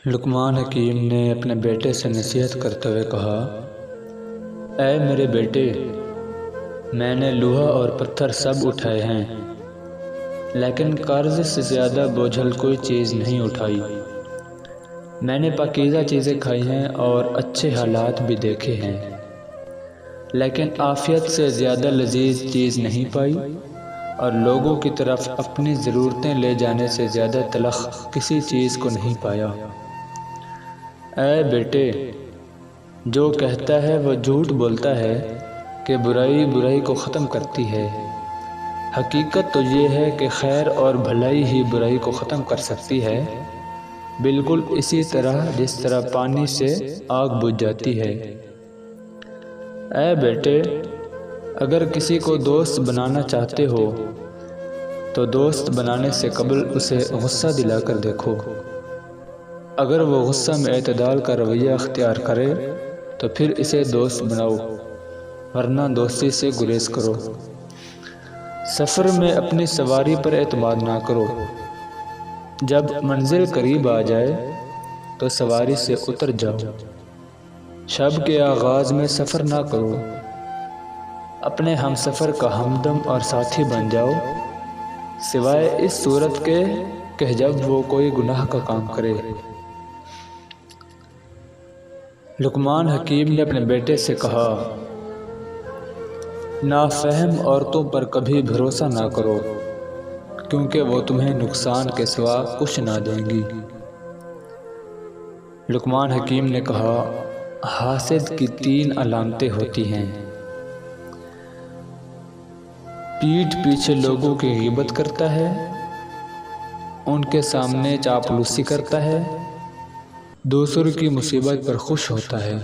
لقمان حکیم نے اپنے بیٹے سے نصیحت کرتے ہوئے کہا، اے میرے بیٹے، میں نے لوہا اور پتھر سب اٹھائے ہیں، لیکن قرض سے زیادہ بوجھل کوئی چیز نہیں اٹھائی۔ میں نے پاکیزہ چیزیں کھائی ہیں اور اچھے حالات بھی دیکھے ہیں، لیکن عافیت سے زیادہ لذیذ چیز نہیں پائی، اور لوگوں کی طرف اپنی ضرورتیں لے جانے سے زیادہ تلخ کسی چیز کو نہیں پایا۔ اے بیٹے، جو کہتا ہے وہ جھوٹ بولتا ہے کہ برائی برائی کو ختم کرتی ہے۔ حقیقت تو یہ ہے کہ خیر اور بھلائی ہی برائی کو ختم کر سکتی ہے، بالکل اسی طرح جس طرح پانی سے آگ بجھ جاتی ہے۔ اے بیٹے، اگر کسی کو دوست بنانا چاہتے ہو تو دوست بنانے سے قبل اسے غصہ دلا کر دیکھو۔ اگر وہ غصہ میں اعتدال کا رویہ اختیار کرے تو پھر اسے دوست بناؤ، ورنہ دوستی سے گریز کرو۔ سفر میں اپنی سواری پر اعتماد نہ کرو، جب منزل قریب آ جائے تو سواری سے اتر جاؤ۔ شب کے آغاز میں سفر نہ کرو، اپنے ہم سفر کا ہمدم اور ساتھی بن جاؤ، سوائے اس صورت کے کہ جب وہ کوئی گناہ کا کام کرے۔ لقمان حکیم نے اپنے بیٹے سے کہا، نافہم عورتوں پر کبھی بھروسہ نہ کرو، کیونکہ وہ تمہیں نقصان کے سوا کچھ نہ دیں گی۔ لقمان حکیم نے کہا، حاسد کی 3 علامتیں ہوتی ہیں: پیٹھ پیچھے لوگوں کی غیبت کرتا ہے، ان کے سامنے چاپلوسی کرتا ہے، دوسروں کی مصیبت پر خوش ہوتا ہے۔